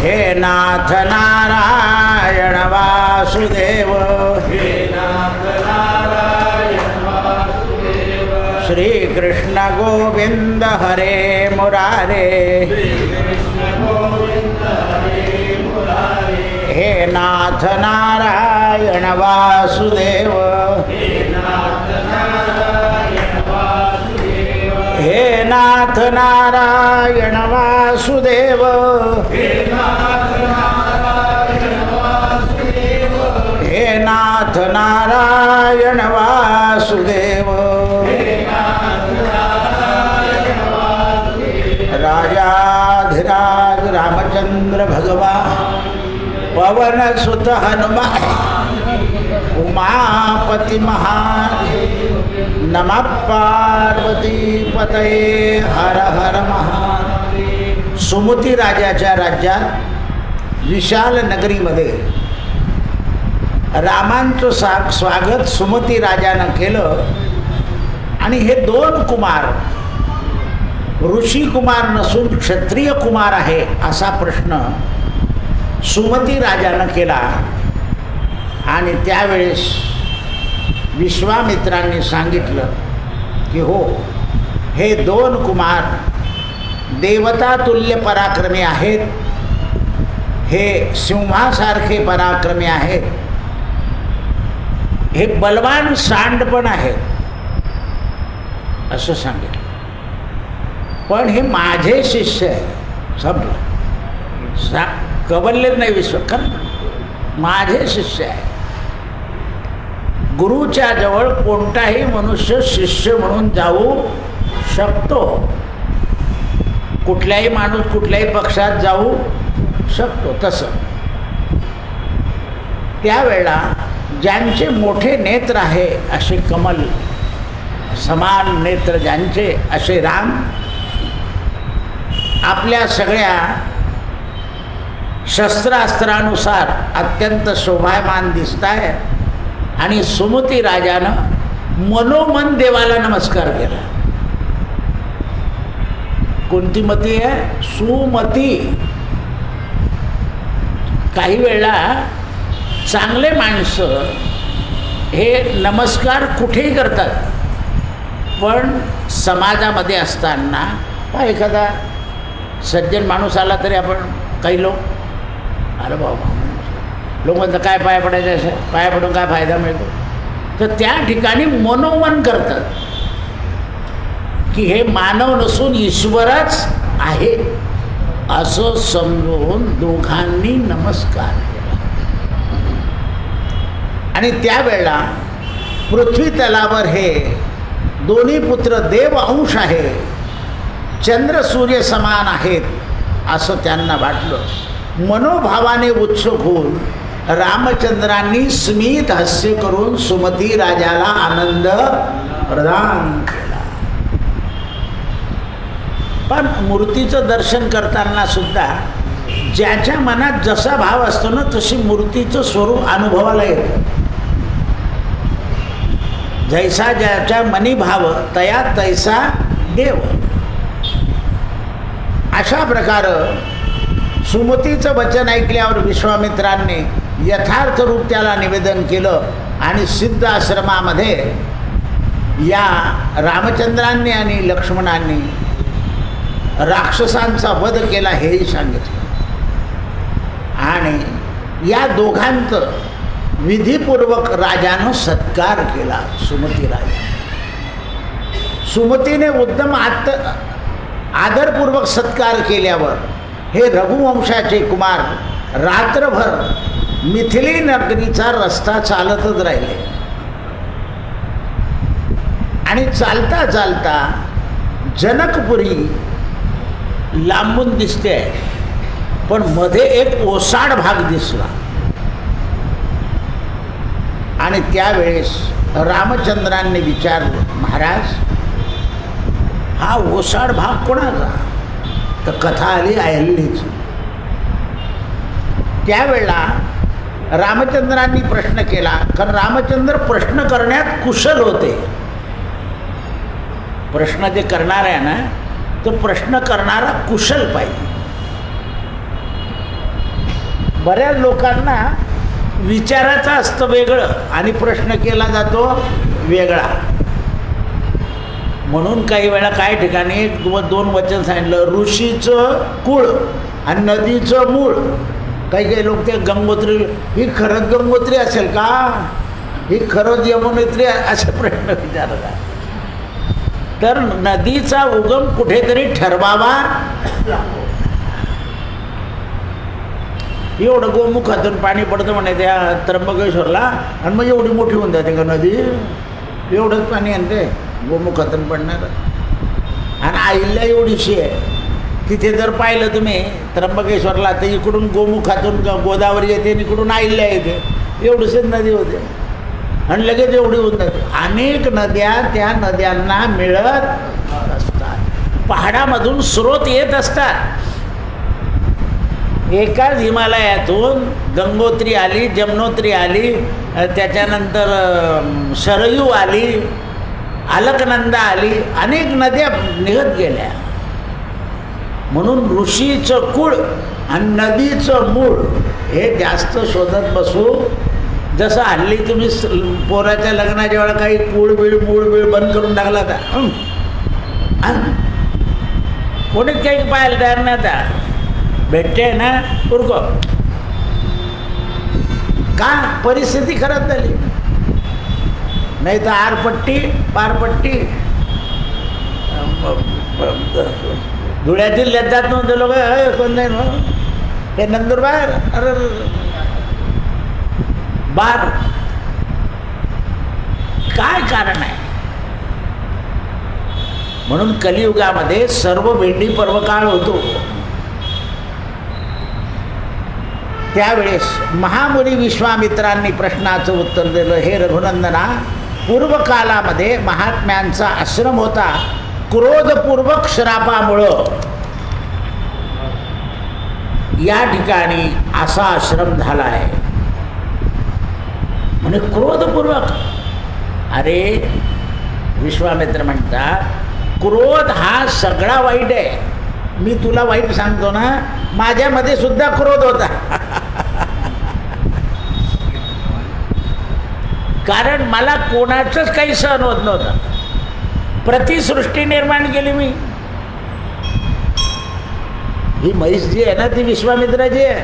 हे नाथ नारायण वासुदेव, हे नाथ नारायण वासुदेव, श्री कृष्ण गोविंद हरे मुरारे, श्री कृष्ण गोविंद हरे मुरारे, हे नाथ नारायण वासुदेव, हे नाथ नारायण वासुदेव, हे नाथ नारायण वासुदेव, हे नाथ नारायण वासुदेव, हे नाथ नारायण वासुदेव, हे नाथ नारायण वासुदेव, राजाधिराज रामचंद्र भगवान, पवन सुत हनुमान, उमापति महादेव, नमः पार्वती पतये हर हर महादेव. सुमती राजाच्या राज्यात विशाल नगरीमध्ये रामांचं स्वागत सुमती राजानं केलं. आणि हे दोन कुमार ऋषी कुमार नसून क्षत्रिय कुमार आहे असा प्रश्न सुमती राजानं केला. आणि त्यावेळेस विश्वामित्रांनी सांगितलं की हो, हे दोन कुमार देवतातुल्य पराक्रमी आहेत, हे सिंहासारखे पराक्रमी आहेत, हे बलवान सांड पण आहेत असं सांगितलं. पण हे माझे शिष्य आहे. समजलं? कबल्लेच नाही विश्वकर, माझे शिष्य आहे. गुरुच्या जवळ कोणताही मनुष्य शिष्य म्हणून जाऊ शकतो. कुठल्याही माणूस कुठल्याही पक्षात जाऊ शकतो. तसं त्यावेळेला ज्यांचे मोठे नेत्र आहे असे कमल समान नेत्र ज्यांचे असे राम आपल्या सगळ्या शस्त्रास्त्रानुसार अत्यंत शोभायमान दिसत आहे. आणि सुमती राजानं मनोमन देवाला नमस्कार केला. कोणती मती आहे? सुमती. काही वेळा चांगले माणसं हे नमस्कार कुठेही करतात, पण समाजामध्ये असताना एखादा सज्जन माणूस आला तरी आपण काही लोक अरे बाबा लोक म्हणतात काय पाया पडायचं, असं पाया पडून काय फायदा मिळतो. तर त्या ठिकाणी मनोमन करतात की हे मानव नसून ईश्वरच आहे असं समजून दोघांनी नमस्कार केला. आणि त्यावेळेला पृथ्वी तलावर हे दोन्ही पुत्र देव अंश आहे, चंद्र सूर्य समान आहेत असं त्यांना वाटलं. मनोभावाने उत्सुक होऊन रामचंद्रांनी स्मित हास्य करून सुमती राजाला आनंद प्रदान केला. पण मूर्तीचं दर्शन करताना सुद्धा ज्याच्या मनात जसा भाव असतो ना तशी मूर्तीचं स्वरूप अनुभवाला येतं. जैसा ज्याच्या मनी भाव तया तैसा देव. अशा प्रकारे सुमतीचं वचन ऐकल्यावर विश्वामित्रांनी यथार्थ रूप त्याला निवेदन केलं. आणि सिद्ध आश्रमामध्ये या रामचंद्रांनी आणि लक्ष्मणांनी राक्षसांचा वध केला हेही सांगितलं. आणि या दोघांचं विधीपूर्वक राजानं सत्कार केला. सुमती राजा सुमतीने उद्दम आदरपूर्वक सत्कार केल्यावर हे रघुवंशाचे कुमार रात्रभर मिथिली नगरीचा रस्ता चालतच राहिले. आणि चालता चालता जनकपुरी लांबून दिसते आहे, पण मध्ये एक ओसाड भाग दिसला. आणि त्यावेळेस रामचंद्रांनी विचारलं, महाराज हा ओसाड भाग कोणाचा? तर कथा आली अहल्येची. त्यावेळेला रामचंद्रांनी प्रश्न केला, कारण रामचंद्र प्रश्न करण्यात कुशल होते. प्रश्न जे करणार आहे ना तो प्रश्न करणारा कुशल पाहिजे. बऱ्याच लोकांना विचाराचं असतं वेगळं आणि प्रश्न केला जातो वेगळा. म्हणून काही वेळा काही ठिकाणी एक व दोन वचन सांगितलं, ऋषीचं कुळ आणि नदीचं मूळ. काही लोक ते गंगोत्री, ही खरंच गंगोत्री असेल का, ही खरंच यमुनेत्री, असे प्रश्न विचारतात. तर नदीचा उगम कुठेतरी ठरवावा. एवढं गोमुखातून पाणी पडतं म्हणे त्या त्र्यंबकेश्वरला, आणि मग एवढी मोठी होऊन जाते का नदी, एवढंच पाणी आणते गोमुखातून पडणार. आणि आईला एवढीशी आहे, तिथे जर पाहिलं तुम्ही त्र्यंबकेश्वरला तर इकडून गोमुखातून गोदावरी येते आणि इकडून आईल्या येते, एवढीच नदी होते आणि लगेच एवढी होऊन जाते. अनेक नद्या त्या नद्यांना मिळत असतात, पहाडामधून स्रोत येत असतात. एकाच हिमालयातून गंगोत्री आली, जमुनोत्री आली, त्याच्यानंतर सरयू आली, अलकनंदा आली, अनेक नद्या निघत गेल्या. म्हणून ऋषीचं कुळ आणि नदीचं मूळ हे जास्त शोधत बसू. जसं हल्ली तुम्ही पोराच्या लग्नाच्या वेळा काही मूळ बीळ बंद करून टाकला होता, कोणीच काही पाहायला तयार नाही आता. भेटते ना उरको, का परिस्थिती खराब झाली. नाही तर आरपट्टी पारपट्टी, धुळ्यातील लज्जात नव्हते लोक, कोण नाही ना हे नंदुरबार, अरे बार. काय कारण आहे. म्हणून कलियुगामध्ये सर्व भेंडी पर्वकाळ होतो. त्यावेळेस महामुनी विश्वामित्रांनी प्रश्नाचं उत्तर दिलं, हे रघुनंदना, पूर्वकालामध्ये महात्म्यांचा आश्रम होता, क्रोधपूर्वक श्रापामुळं या ठिकाणी असा आश्रम झाला आहे. म्हणजे क्रोधपूर्वक. अरे विश्वामित्र म्हणतात क्रोध हा सगळा वाईट आहे. मी तुला वाईट सांगतो ना, माझ्यामध्ये सुद्धा क्रोध होता. कारण मला कोणाचंच काही सहन होत नव्हतं. प्रतिसृष्टी निर्माण केली मी. ही म्हैस जी आहे ना ती विश्वामित्राची आहे.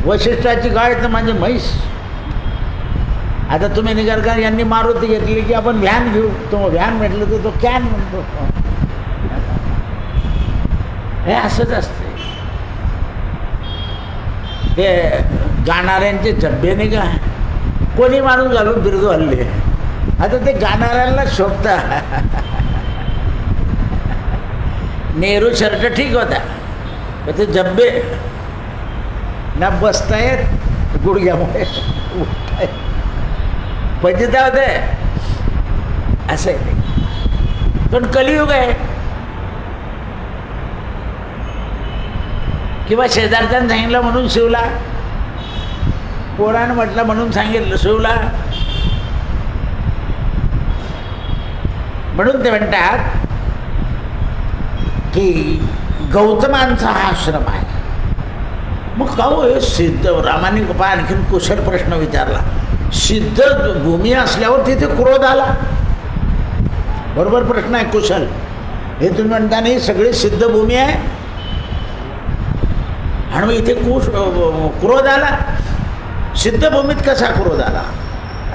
वशिष्ठाची गाय तर माझी म्हैस. आता तुम्ही निगरकर यांनी मारुती घेतली की आपण व्हॅन घेऊ, तो व्हॅन म्हटलं तर तो कॅन म्हणतो. हे असंच असते. ते गाणाऱ्यांचे झब्बे नाही का, कोणी माणूस घालून फिरतो हल्ले. आता ते गाणाऱ्यांना शोभता. नेहरू शर्ट ठीक होता, पण ते झब्बे ना बसतायत गुडघ्यामुळे, फजिता होते. असं आहे ते. पण कलियुग आहे. किंवा शेजारच्यानं सांगितलं म्हणून शिवला, पोरानं म्हटलं म्हणून सांगितलं शिवला. म्हणून ते म्हणतात की गौतमांचा हा आश्रम आहे. मग का हो, सिद्ध रामाने आणखीन कुशल प्रश्न विचारला. सिद्ध भूमी असल्यावर तिथे क्रोध आला. बरोबर प्रश्न आहे कुशल. हे तुम्ही म्हणता नाही सगळी सिद्ध भूमी आहे आणि मग इथे क्रोध आला. सिद्ध भूमीत कसा क्रोध आला.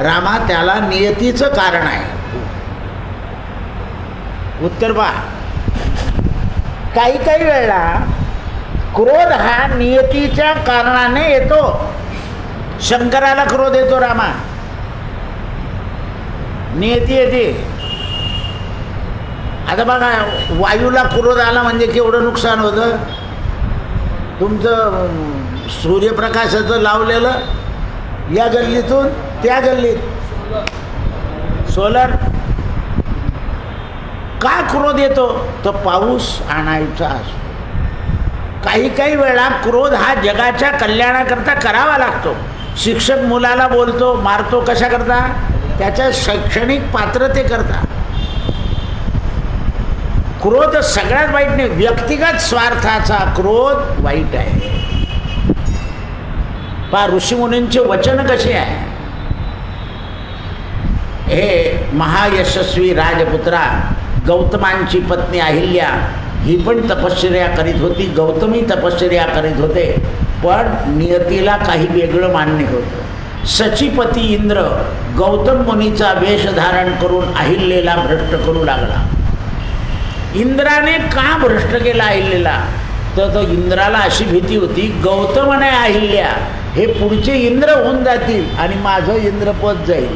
रामा, त्याला नियतीचं कारण आहे. उत्तर पहा. काही काही वेळेला क्रोध हा नियतीच्या कारणाने येतो. शंकराला क्रोध येतो रामा, नियती येते. आता बघा, वायूला क्रोध आला म्हणजे केवढं नुकसान होतं. तुमचं सूर्यप्रकाशाचं लावलेलं या गल्लीतून त्या गल्लीत सोलर. का क्रोध येतो, तर पाऊस आणायचा असतो. काही काही वेळा क्रोध हा जगाच्या कल्याणाकरता करावा लागतो. शिक्षक मुलाला बोलतो, मारतो, कशाकरता, त्याच्या शैक्षणिक पात्रतेकरता. क्रोध सगळ्यात वाईट नाही, व्यक्तिगत स्वार्थाचा क्रोध वाईट आहे. पहा ऋषीमुनींचे वचन कसे आहे. हे महायशस्वी राजपुत्रा, गौतमांची पत्नी अहिल्या ही पण तपश्चर्या करीत होती, गौतमही तपश्चर्या करीत होते, पण नियतीला काही वेगळं मान्य होतं. सचीपती इंद्र गौतम मुनीचा वेश धारण करून अहिल्येला भ्रष्ट करू लागला. इंद्राने का भ्रष्ट केला अहिल्येला, तर तो इंद्राला अशी भीती होती, गौतम आणि अहिल्या हे पुढचे इंद्र होऊन जातील आणि माझं इंद्रपद जाईल,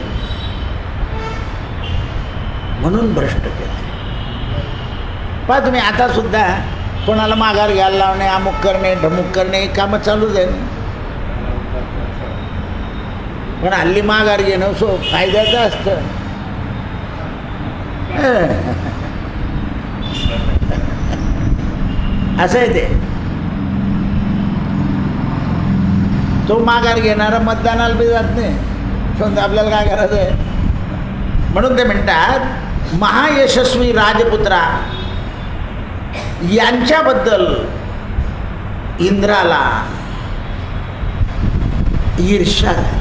म्हणून भ्रष्ट केलं. पहा तुम्ही आता सुद्धा कोणाला माघार घ्यायला लावणे, अमुक करणे, ढमुक करणे, हे कामं चालूच आहे. पण हल्ली माघार घेणं फायद्याचं असतं. असं आहे ते. तो माघार घेणारा मतदानाला बी जात नाही, समजा आपल्याला काय करायचं आहे. म्हणून ते म्हणतात महायशस्वी राजपुत्रा यांच्याबद्दल इंद्राला ईर्ष्या झाली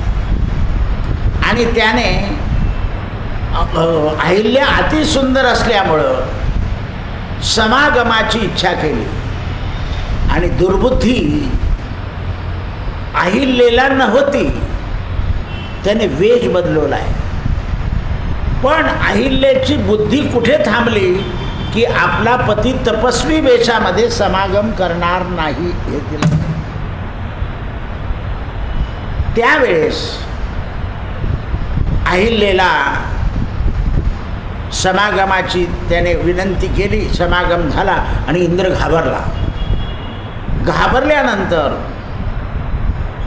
आणि त्याने अहिल्या अतिसुंदर असल्यामुळं समागमाची इच्छा केली आणि दुर्बुद्धी अहिल्याला नव्हती, त्याने वेश बदलवला आहे. पण अहिल्याची बुद्धी कुठे थांबली की आपला पती तपस्वी वेशामध्ये समागम करणार नाही हे तिला. त्यावेळेस अहिल्याला समागमाची त्याने विनंती केली, समागम झाला आणि इंद्र घाबरला. घाबरल्यानंतर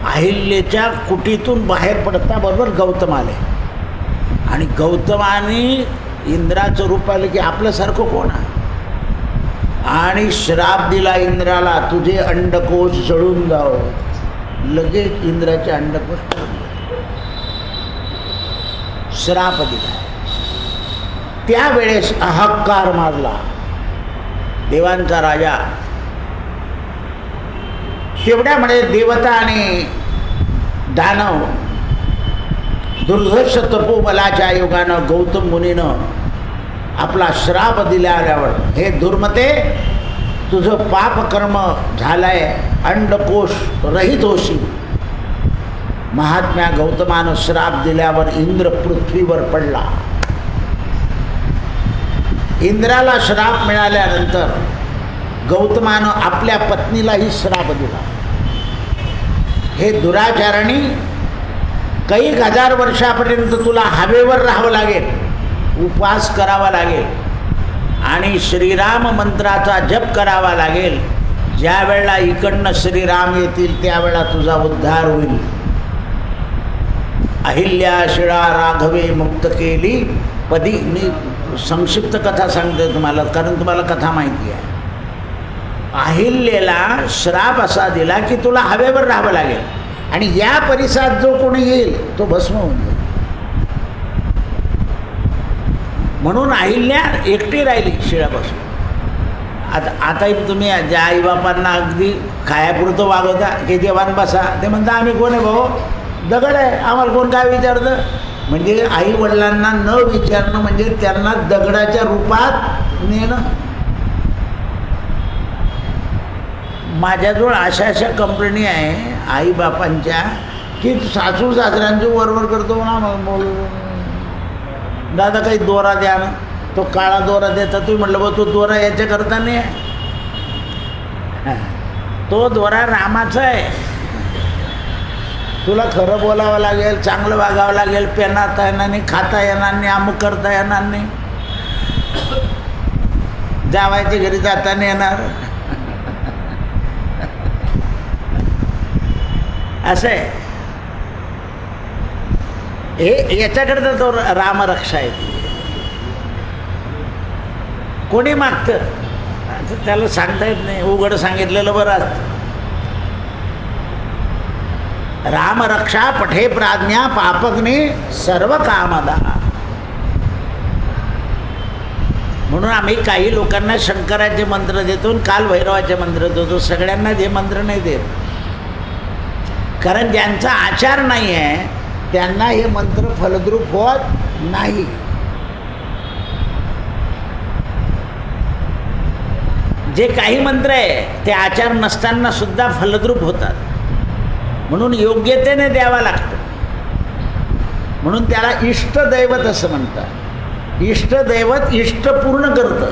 अहिल्याच्या कुटीतून बाहेर पडता बरोबर गौतम आले आणि गौतमाने इंद्राचं रूप पाहिलं की आपल्यासारखं कोण आहे आणि श्राप दिला इंद्राला, तुझे अंडकोश जळून जाव. लगेच इंद्राचे अंडकोश श्राप दिला. त्यावेळेस अहंकार मारला देवांचा राजा. तेवढ्यामुळे देवता आणि दानव दुर्धर्ष तपोबलाच्या योगानं गौतम मुनीनं आपला श्राप दिल्यावर, हे दुर्मते तुझं पापकर्म झालंय, अंडकोश रहित होशील. महात्म्या गौतमानं श्राप दिल्यावर इंद्र पृथ्वीवर पडला. इंद्राला श्राप मिळाल्यानंतर गौतमानं आपल्या पत्नीलाही श्राप दिला. हे दुराचारणी, कैक हजार वर्षापर्यंत तुला हवेवर राहावं लागेल, उपवास करावा लागेल आणि श्रीराम मंत्राचा जप करावा लागेल. ज्या वेळेला इकडनं श्रीराम येतील त्यावेळेला तुझा उद्धार होईल. अहिल्या शिळा राघवे मुक्त केली पदी. मी संक्षिप्त कथा सांगते तुम्हाला, कारण तुम्हाला कथा माहिती आहे. अहिल्याला श्राप असा दिला की तुला हवेवर राहावं लागेल आणि या परिसरात जो कोणी येईल तो भस्म होऊन जाईल. म्हणून अहिल्या एकटी राहिली शिळापासून. आताही तुम्ही ज्या आईबापांना अगदी खायापुरतं वागवता की जेवण बसा, ते म्हणता आम्ही कोण आहे भाऊ, दगड आहे, आम्हाला कोण काय विचारतं. म्हणजे आई वडिलांना न विचारणं म्हणजे त्यांना दगडाच्या रूपात नेणं. माझ्याजवळ अशा अशा कंपनी आहे आईबापांच्या की सासू सासऱ्यांची वरवर करतो ना, मग दादा काही दोरा द्या ना, तो काळा दोरा देता. तुम्ही म्हटलं बा तो दोरा याच्याकरता नाही आहे, तो दोरा रामाचा आहे. तुला खरं बोलावं लागेल, चांगलं वागावं लागेल, पेनाता येणार नाही, खाता येणार नाही, अमुक करता येणार नाही, जावायच्या घरी जाता नाही येणार. असं आहे हे. याच्याकडे तो रामरक्षा आहे. कोणी मागतं त्याला सांगता येत नाही, उघड सांगितलेलं बरं असतं. रामरक्षा पठे प्राज्ञा पापग्नी सर्व कामदा. म्हणून म्हणून आम्ही काही लोकांना शंकराचे मंत्र देतो आणि काल भैरवाचे मंत्र देतो, सगळ्यांना हे मंत्र नाही देत. कारण ज्यांचा आचार नाही आहे त्यांना हे मंत्र फलद्रूप होत नाही. जे काही मंत्र आहे ते आचार नसताना सुद्धा फलद्रूप होतात, म्हणून योग्यतेने द्यावा लागतो. म्हणून त्याला इष्टदैवत असं म्हणतात. इष्टदैवत इष्ट पूर्ण करतं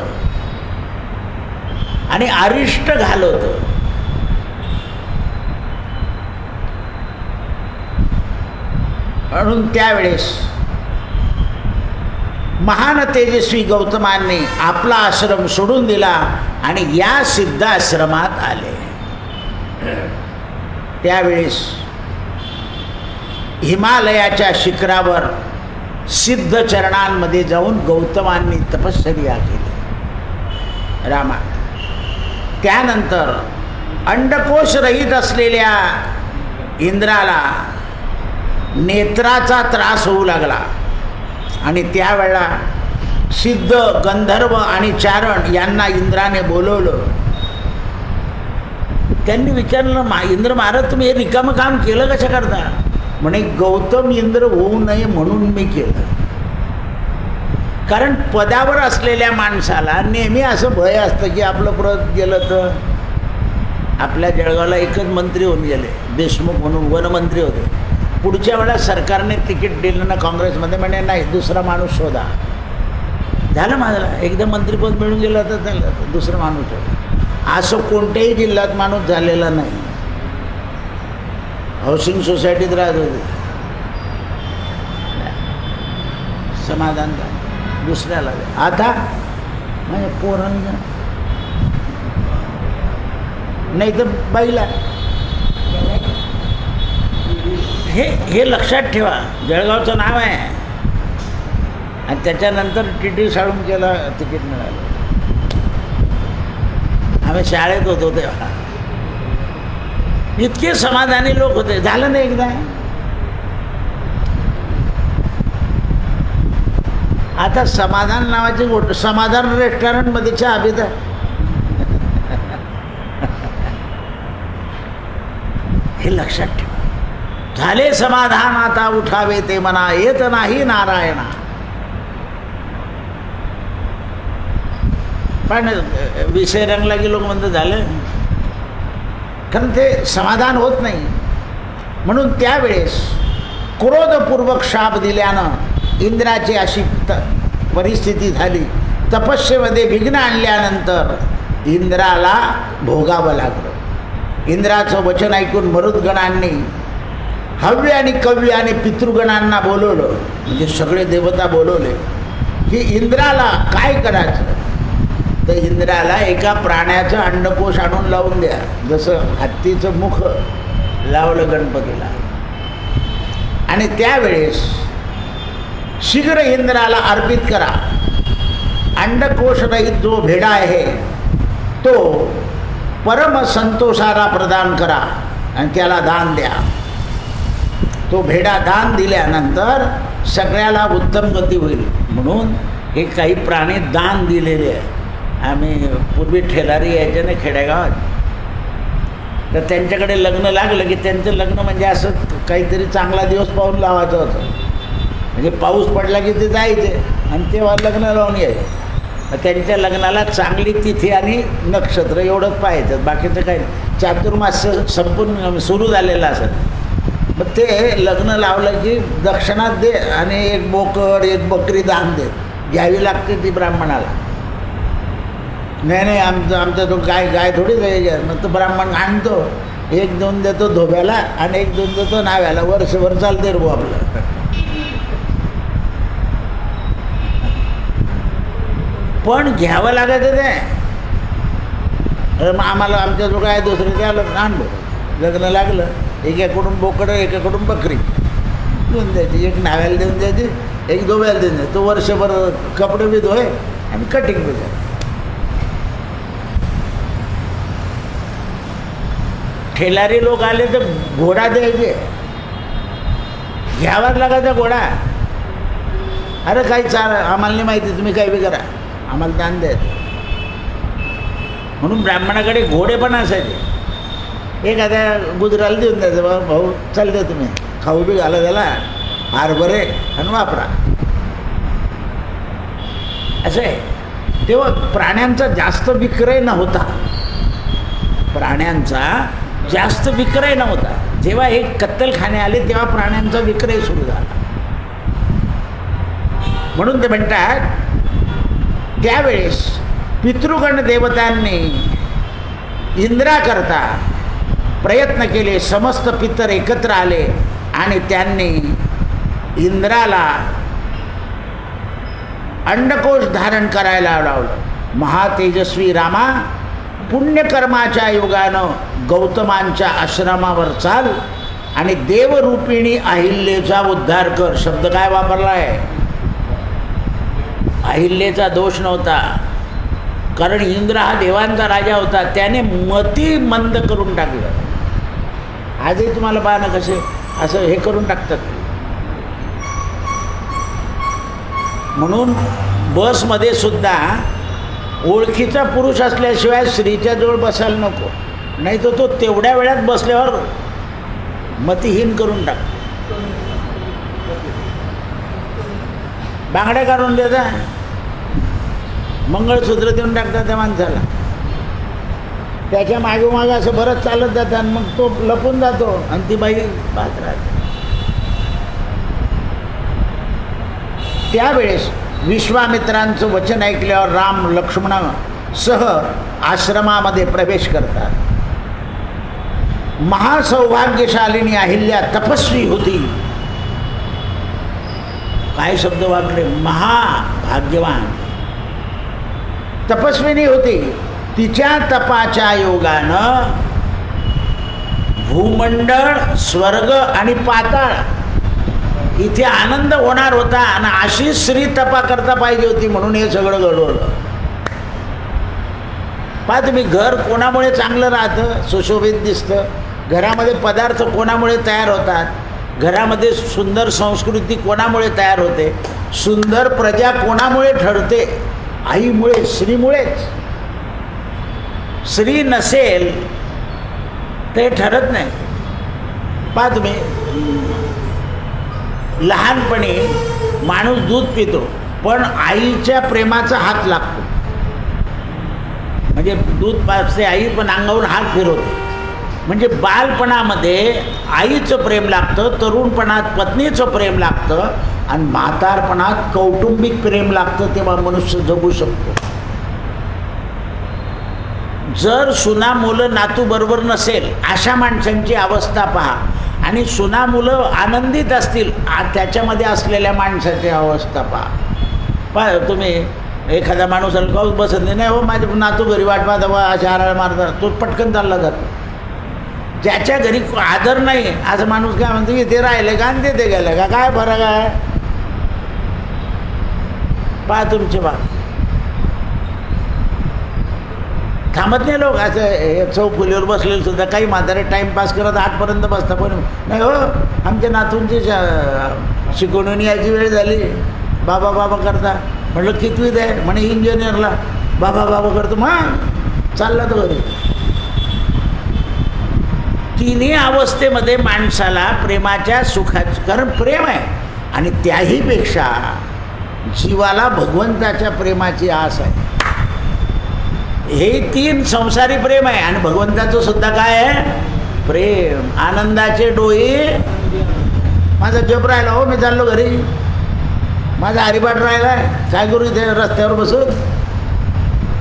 आणि अरिष्ट घालवतं. म्हणून त्यावेळेस महान तेजस्वी गौतमांनी आपला आश्रम सोडून दिला आणि या सिद्ध आश्रमात आले. त्यावेळेस हिमालयाच्या शिखरावर सिद्ध चरणांमध्ये जाऊन गौतमांनी तपश्चर्या केली रामा. त्यानंतर अंडकोश रहित असलेल्या इंद्राला नेत्राचा त्रास होऊ लागला आणि त्यावेळेला सिद्ध गंधर्व आणि चारण यांना इंद्राने बोलवलं. त्यांनी विचारलं, इंद्र महाराज तुम्ही हे रिकामं काम केलं कशा करता? म्हणे गौतम इंद्र होऊ नये म्हणून मी केलं. कारण पदावर असलेल्या माणसाला नेहमी असं भय असतं की आपलं परत गेलं तर. आपल्या जळगावला एकच मंत्री होऊन गेले, देशमुख म्हणून वनमंत्री होते. पुढच्या वेळा सरकारने तिकीट दिलं ना काँग्रेसमध्ये, म्हणे नाही दुसरा माणूस शोधा. झालं माझं, एकदा मंत्रिपद मिळून गेलं तर झालं, दुसरा माणूस शोधा. असं कोणत्याही जिल्ह्यात माणूस झालेला नाही. हाऊसिंग सोसायटीत राहत होते, समाधान दुसऱ्याला. आता म्हणजे पोरांना नाही तर बाईला. हे लक्षात ठेवा, जळगावचं नाव आहे आणि त्याच्यानंतर टी साळुंकेला तिकीट मिळालं. आम्ही शाळेत होतो तेव्हा इतके समाधानी लोक होते. झालं नाही एकदा. आता समाधान नावाची गोष्ट, समाधान रेस्टॉरंटमध्ये चहा पिता. हे लक्षात ठेवा. झाले समाधान आता उठावे ते मना, येत नाही नारायणा. पण विषय रंगला की लोक म्हणतात झालं, कारण ते समाधान होत नाही. म्हणून त्यावेळेस क्रोधपूर्वक शाप दिल्यानं इंद्राची अशी परिस्थिती झाली. तपस्येमध्ये विघ्न आणल्यानंतर इंद्राला भोगावं लागलं. इंद्राचं वचन ऐकून मरुद्गणांनी हव्य आणि कव्य आणि पितृगणांना बोलवलं, म्हणजे सगळे देवता बोलवले की इंद्राला काय करायचं. तर इंद्राला एका प्राण्याचं अंडकोश आणून लावून द्या, जसं हत्तीचं मुख लावलं गणपतीला. आणि त्यावेळेस शीघ्र इंद्राला अर्पित करा. अंडकोश रहित जो भेडा आहे तो परम संतोषाला प्रदान करा आणि त्याला दान द्या. तो भेडा दान दिल्यानंतर सगळ्याला उत्तम गती होईल म्हणून हे काही प्राणी दान दिलेले आहे. आम्ही पूर्वी ठेलारी यायचे ना खेडेगावात, तर त्यांच्याकडे लग्न लागलं की त्यांचं लग्न म्हणजे असं काहीतरी चांगला दिवस पाहून लावायचं होतं. म्हणजे पाऊस पडला की ते जायचे आणि तेव्हा लग्न लावून यायचे. त्यांच्या लग्नाला चांगली तिथी आणि नक्षत्र एवढंच पाहायचं, बाकीचं काही. चातुर्मास संपूर्ण सुरू झालेलं असत. मग ते लग्न लावलं की दक्षिणात दे आणि एक बोकड एक बकरी दान दे, घ्यावी लागते ती ब्राह्मणाला. नाही आमचा तो गाय थोडी द्यायची. मग तो ब्राह्मण आणतो, एक दोन देतो धोब्याला आणि एक दोन देतो नाव्याला. वर्षभर चालते रो आपलं. पण घ्यावं लागायचं ते. मग आम्हाला आमच्या जो काय दुसरं ते आलं आणलं, लग्न लागलं, एकाकडून बोकड एकाकडून बकरी देऊन द्यायची, एक नाव्याला देऊन द्यायची, एक धोब्याला देऊन द्यायची. तो वर्षभर कपडे बी धुये आणि कटिंग बी द्या. ठेलारी लोक आले तर घोडा द्यायचे, घ्यावाच लागायचा घोडा. अरे काही आम्हाला नाही माहिती, तुम्ही काही बी करा, आम्हाला दान द्यायचं. म्हणून ब्राह्मणाकडे घोडे पण असायचे. एखाद्या गुजराला देऊन द्यायचं, बाबा भाऊ चालले तुम्ही, खाऊ बी घाला त्याला, हारभरे आणि वापरा. असं आहे. तेव्हा प्राण्यांचा जास्त विक्रय नव्हता. प्राण्यांचा जास्त विक्रय नव्हता. जेव्हा हे कत्तलखाने आले तेव्हा प्राण्यांचा विक्रय सुरू झाला. म्हणून ते म्हणतात त्यावेळेस पितृगण देवतांनी इंद्राकरता प्रयत्न केले. समस्त पितर एकत्र आले आणि त्यांनी इंद्राला अंडकोश धारण करायला लावलं. महातेजस्वी रामा, पुण्यकर्माच्या योगानं गौतमांच्या आश्रमावर चाल आणि देवरूपिणी अहिल्येचा उद्धार कर. शब्द काय वापरला आहे? अहिल्येचा दोष नव्हता, कारण इंद्र हा देवांचा राजा होता. त्याने मती मंद करून टाकलं. आजही तुम्हाला पाहणं कसे असं हे करून टाकतात. म्हणून बसमध्ये सुद्धा ओळखीचा पुरुष असल्याशिवाय स्त्रीच्या जवळ बसायला नको, नाही तर तो तेवढ्या वेळात बसल्यावर मतिहीन करून टाकतो. बांगड्या काढून देता, मंगळसूत्र देऊन टाकतात त्या माणसाला. त्याच्या मागोमागं असं बरंच चालत जातं आणि मग तो लपून जातो आणि ती बाई पाहत राहते. त्यावेळेस विश्वामित्रांचं वचन ऐकल्यावर राम लक्ष्मणासह आश्रमामध्ये प्रवेश करतात. महासौभाग्यशालिनी अहिल्या तपस्वी होती. काय शब्द वापरले? महाभाग्यवान तपस्विनी होती. तिच्या तपाच्या योगानं भूमंडळ, स्वर्ग आणि पाताळ इथे आनंद होणार होता. आणि अशी स्त्री तपा करता पाहिजे होती, म्हणून हे सगळं घडवलं. पहा तुम्ही, घर कोणामुळे चांगलं राहतं, सुशोभित दिसतं. घरामध्ये पदार्थ कोणामुळे तयार होतात, घरामध्ये सुंदर संस्कृती कोणामुळे तयार होते, सुंदर प्रजा कोणामुळे ठरते? आईमुळे, स्त्रीमुळेच. स्त्री नसेल ते ठरत नाही. पहा तुम्ही, लहानपणी माणूस दूध पितो, पण आईच्या प्रेमाचा हात लागतो. म्हणजे दूध पाजते आई, पण अंगावरून हात फिरवते. म्हणजे बालपणामध्ये आईचं प्रेम लागतं, तरुणपणात पत्नीचं प्रेम लागतं आणि म्हातारपणात कौटुंबिक प्रेम लागतं. तेव्हा मनुष्य जगू शकतो. जर सुना मुलं नातू बरोबर नसेल, अशा माणसांची अवस्था पहा. आणि सुना मुलं आनंदित असतील, त्याच्यामध्ये असलेल्या माणसाची अवस्था पहा. तुम्ही एखादा माणूस अलगावच बसत नाही, हो माझे नातू घरी वाट पाहता बा, अशा आराळ मारतात, तो पटकन चालला जातो. ज्याच्या घरी आदर नाही असं माणूस काय म्हणतो, इथे राहिले का आणि तिथे गेलं का, काय फरक आहे? पहा तुमचे बा थांबत नाही लोक. असं हे चौफुलीवर बसलेले सुद्धा काही म्हातारे टाईमपास करत 8पर्यंत बसता. पण नाही हो, आमच्या नातूंची शिकवणून यायची वेळ झाली, बाबा बाबा करता. म्हटलं कितवीत आहे? म्हणे इंजिनियरला. बाबा बाबा करतो, मग चालला तो घरी. तिन्ही अवस्थेमध्ये माणसाला प्रेमाच्या सुखाचं, कारण प्रेम आहे. आणि त्याहीपेक्षा जीवाला भगवंताच्या प्रेमाची आस आहे. हे 3 संसारी प्रेम आहे. आणि भगवंताचं सुद्धा काय आहे? प्रेम. आनंदाचे डोळे. माझा जप राहिला हो, मी चाललो घरी. माझा हरिपाठ राहिला आहे, काय करू इथे रस्त्यावर बसून?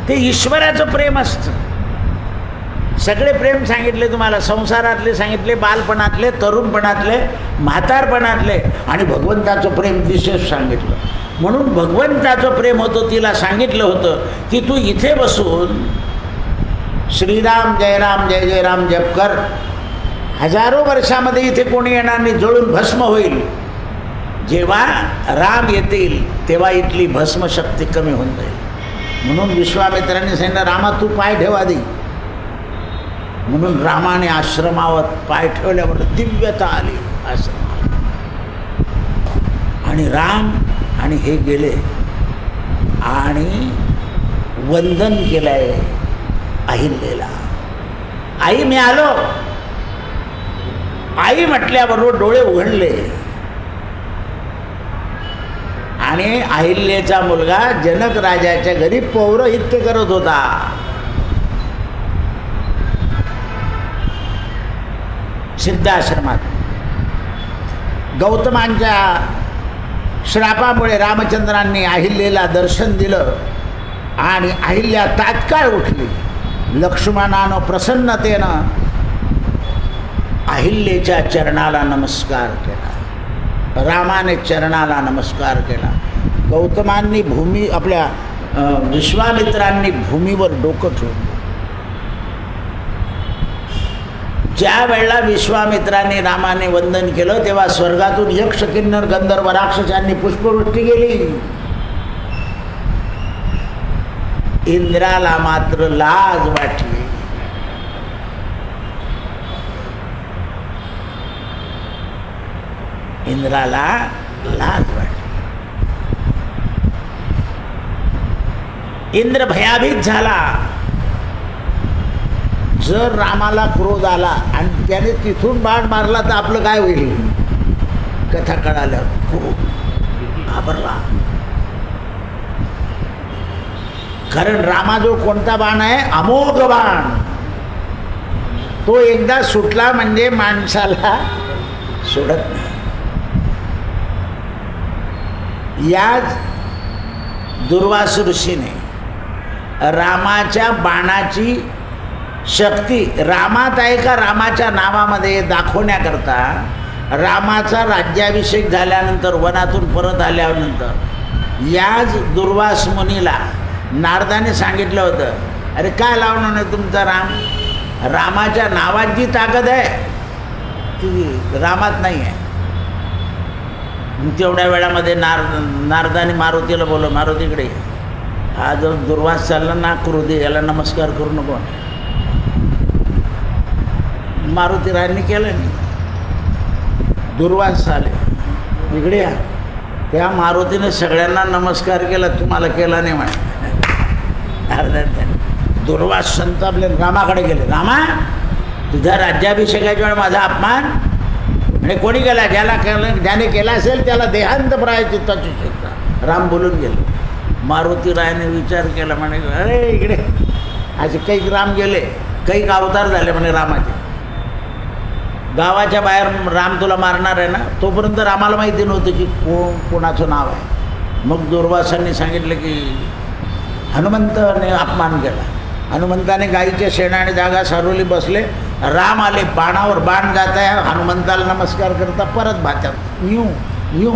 ते ईश्वराचं प्रेम असतं. सगळे प्रेम सांगितले तुम्हाला, संसारातले सांगितले, बालपणातले, तरुणपणातले, म्हातारपणातले, आणि भगवंताचं प्रेम विशेष सांगितलं. म्हणून भगवंताचं प्रेम होतं. तिला सांगितलं होतं की तू इथे बसून श्रीराम जय राम जय जय राम जप कर. हजारो वर्षामध्ये इथे कोणी येणार नाही, जळून भस्म होईल. जेव्हा राम येतील तेव्हा इथली भस्मशक्ती कमी होऊन जाईल. म्हणून विश्वामित्रांनी सांगितलं, रामा तू पाय ठेव आधी. म्हणून रामाने आश्रमावर पाय ठेवल्यावर दिव्यता आली आश्रमात. आणि राम आणि हे गेले आणि वंदन केलंय अहिल्याला. आई मी आलो. आई म्हटल्याबरोबर डोळे उघडले आणि अहिल्याचा मुलगा जनक राजाच्या घरी पौरोहित्य करत होता. सिद्धाश्रमात गौतमांच्या श्रापामुळे रामचंद्रांनी अहिल्याला दर्शन दिलं आणि अहिल्या तात्काळ उठली. लक्ष्मणानं प्रसन्नतेनं अहिल्याच्या चरणाला नमस्कार केला. रामाने चरणाला नमस्कार केला. गौतमांनी भूमी आपल्या विश्वामित्रांनी भूमीवर डोकं ठेवलं. ज्या वेळेला विश्वामित्रांनी रामाने वंदन केलं तेव्हा स्वर्गातून यक्ष किन्नर गंधर्व राक्षसांनी पुष्पवृष्टी गेली. इंद्राला मात्र लाज वाटली. इंद्राला लाज वाटली. इंद्र भयाभीत झाला. जर रामाला क्रोध आला आणि त्याने तिथून बाण मारला तर आपलं काय होईल. कथा कळाल्यावर खूप घाबरला. कारण रामाजवळ कोणता बाण आहे. अमोघ बाण. तो एकदा सुटला म्हणजे माणसाला सोडत नाही. याच दुर्वास ऋषीने रामाच्या बाणाची शक्ती रामात आहे का रामाच्या नावामध्ये दाखवण्याकरता रामाचा राज्याभिषेक झाल्यानंतर वनातून परत आल्यानंतर याच दुर्वास मुनीला नारदाने सांगितलं होतं, अरे काय लावणार नाही तुमचा राम. रामाच्या नावात जी ताकद आहे ती रामात नाही आहे. तेवढ्या वेळामध्ये नारदाने मारुतीला बोलव, मारुतीकडे हा जर दुर्वास चालला ना क्रोधी याला नमस्कार करू नको. मारुतीरायांनी केलं नाही. दुर्वास आले इकडे या. त्या मारुतीने सगळ्यांना नमस्कार केला, तुम्हाला केला नाही म्हणे. दुर्वास संतापले, रामाकडे गेले. रामा तुझ्या राज्याभिषेकाच्या वेळ माझा अपमान आणि कोणी केला. ज्याने केला असेल त्याला देहांत प्रायश्चित्ताची शिक्षा. राम बोलून गेले. मारुतीरायाने विचार केला म्हणे, अरे इकडे असे काही राम गेले, काही अवतार झाले म्हणे रामाचे. गावाच्या बाहेर राम तुला मारणार आहे ना. तोपर्यंत रामाला माहिती नव्हतं की कोणाचं नाव आहे. मग दुर्वासांनी सांगितलं की हनुमंताने अपमान केला. हनुमंताने गाईच्या शेणाने जागा सारवली बसले. राम आले, बाणावर बाण जात आहे. हनुमंताला नमस्कार करता परत भात्यात येऊ.